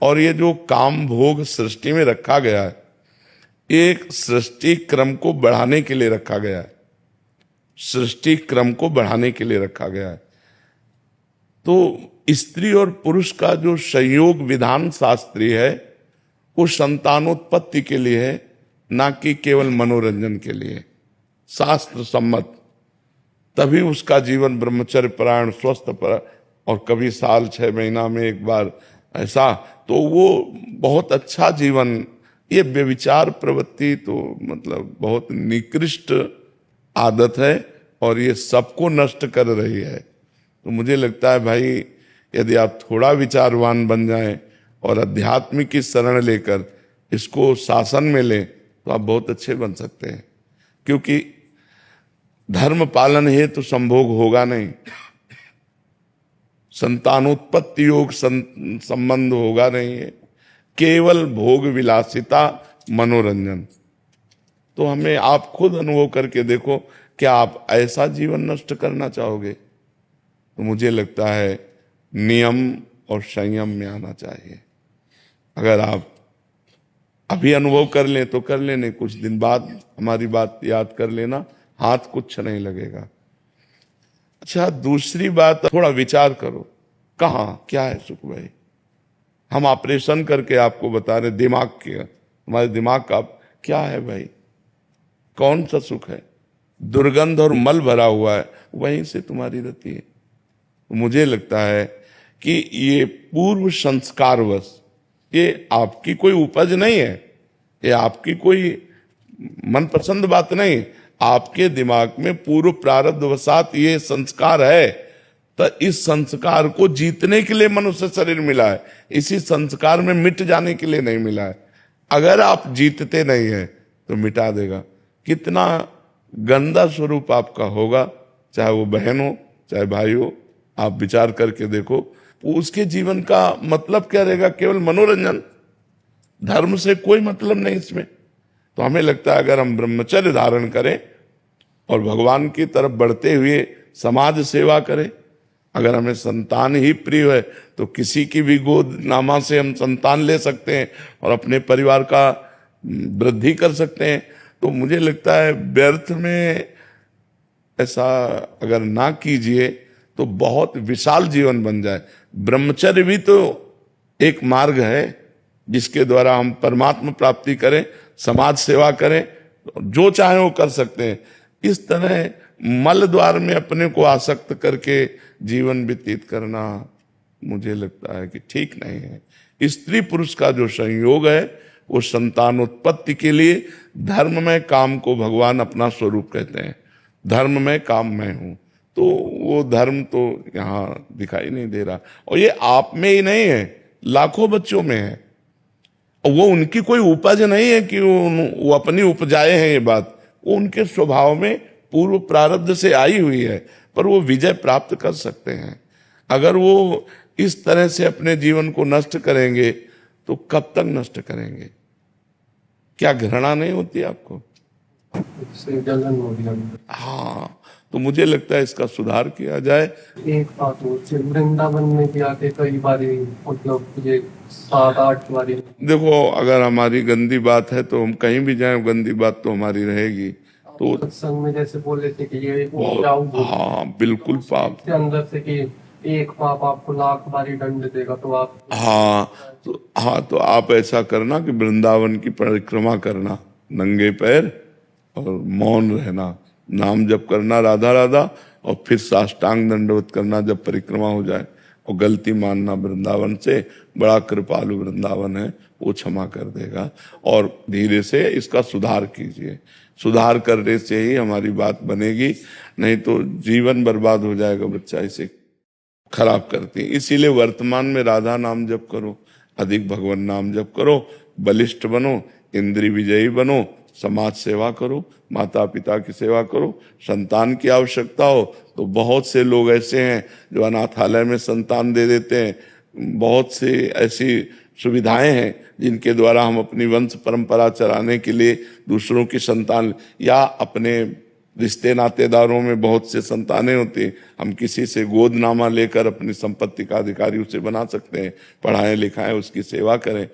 और ये जो काम भोग सृष्टि में रखा गया है, एक सृष्टि क्रम को बढ़ाने के लिए रखा गया है, सृष्टि क्रम को बढ़ाने के लिए रखा गया है। तो स्त्री और पुरुष का जो संयोग विधान शास्त्रीय है वो संतानोत्पत्ति के लिए है, ना कि केवल मनोरंजन के लिए, शास्त्र सम्मत। तभी उसका जीवन ब्रह्मचर्य परायण स्वस्थ पर, और कभी साल 6 महीना में एक बार ऐसा, तो वो बहुत अच्छा जीवन। ये व्यभिचार प्रवृत्ति तो मतलब बहुत निकृष्ट आदत है और ये सबको नष्ट कर रही है। तो मुझे लगता है भाई, यदि आप थोड़ा विचारवान बन जाएं और अध्यात्म की शरण लेकर इसको शासन में लें तो आप बहुत अच्छे बन सकते हैं। क्योंकि धर्म पालन हेतु संभोग होगा नहीं, संतानोत्पत्ति योग संबंध होगा नहीं है, केवल भोग विलासिता मनोरंजन। तो हमें आप खुद अनुभव करके देखो, क्या आप ऐसा जीवन नष्ट करना चाहोगे? तो मुझे लगता है नियम और संयम में आना चाहिए। अगर आप अभी अनुभव कर लें तो कर लेने, कुछ दिन बाद हमारी बात याद कर लेना, हाथ कुछ नहीं लगेगा। अच्छा, दूसरी बात, थोड़ा विचार करो, कहाँ क्या है सुख भाई? हम ऑपरेशन करके आपको बता रहे दिमाग के, हमारे दिमाग का क्या है भाई? कौन सा सुख है? दुर्गंध और मल भरा हुआ है, वहीं से तुम्हारी रति है। मुझे लगता है कि ये पूर्व संस्कारवश, ये आपकी कोई उपज नहीं है, ये आपकी कोई मनपसंद बात नहीं, आपके दिमाग में पूर्व प्रारब्धवशात ये संस्कार है। तो इस संस्कार को जीतने के लिए मनुष्य शरीर मिला है, इसी संस्कार में मिट जाने के लिए नहीं मिला है। अगर आप जीतते नहीं है तो मिटा देगा। कितना गंदा स्वरूप आपका होगा, चाहे वो बहन हो चाहे भाई हो, आप विचार करके देखो। उसके जीवन का मतलब क्या रहेगा? केवल मनोरंजन, धर्म से कोई मतलब नहीं इसमें। तो हमें लगता है अगर हम ब्रह्मचर्य धारण करें और भगवान की तरफ बढ़ते हुए समाज सेवा करें, अगर हमें संतान ही प्रिय है तो किसी की भी गोद नामा से हम संतान ले सकते हैं और अपने परिवार का वृद्धि कर सकते हैं। तो मुझे लगता है व्यर्थ में ऐसा अगर ना कीजिए तो बहुत विशाल जीवन बन जाए। ब्रह्मचर्य भी तो एक मार्ग है जिसके द्वारा हम परमात्मा प्राप्ति करें, समाज सेवा करें, जो चाहे वो कर सकते हैं। इस तरह मल द्वार में अपने को आसक्त करके जीवन व्यतीत करना मुझे लगता है कि ठीक नहीं है। स्त्री पुरुष का जो संयोग है वो संतानोत्पत्ति के लिए, धर्म में काम को भगवान अपना स्वरूप कहते हैं, धर्म में काम मैं हूं। तो वो धर्म तो यहाँ दिखाई नहीं दे रहा, और ये आप में ही नहीं है, लाखों बच्चों में है। और वो उनकी कोई उपज नहीं है कि वो अपनी उपजाए हैं, ये बात वो उनके स्वभाव में पूर्व प्रारब्ध से आई हुई है, पर वो विजय प्राप्त कर सकते हैं। अगर वो इस तरह से अपने जीवन को नष्ट करेंगे तो कब तक नष्ट करेंगे? क्या घृणा नहीं होती आपको? हाँ, तो मुझे लगता है इसका सुधार किया जाए। एक बात और, वृंदावन में भी आके कई बार मतलब ये 7-8 बारी। देखो, अगर हमारी गंदी बात है तो हम कहीं भी जाएं, गंदी बात तो हमारी रहेगी। तो सत्संग में जैसे बोले थे कि ये उपजाऊ, हाँ बिल्कुल पाप के अंदर से कि एक पाप आपको लाख बारी दंड देगा, तो आप तो आप ऐसा करना कि वृंदावन की परिक्रमा करना, नंगे पैर और मौन रहना, नाम जप करना राधा राधा, और फिर साष्टांग दंडवत करना जब परिक्रमा हो जाए, और गलती मानना वृंदावन से, बड़ा कृपालु वृंदावन है, वो क्षमा कर देगा। और धीरे से इसका सुधार कीजिए, सुधार करने से ही हमारी बात बनेगी, नहीं तो जीवन बर्बाद हो जाएगा। बच्चा इसे खराब करती है। इसीलिए वर्तमान में राधा नाम जप करो, अधिक भगवान नाम जप करो, बलिष्ठ बनो, इंद्रिय विजयी बनो, समाज सेवा करो, माता पिता की सेवा करो। संतान की आवश्यकता हो तो बहुत से लोग ऐसे हैं जो अनाथालय में संतान दे देते हैं। बहुत सी ऐसी सुविधाएं हैं जिनके द्वारा हम अपनी वंश परंपरा चलाने के लिए दूसरों की संतान, या अपने रिश्ते नातेदारों में बहुत से संतानें होती हैं, हम किसी से गोदनामा लेकर अपनी संपत्ति का अधिकारी उसे बना सकते हैं। पढ़ाएं लिखाएं, उसकी सेवा करें।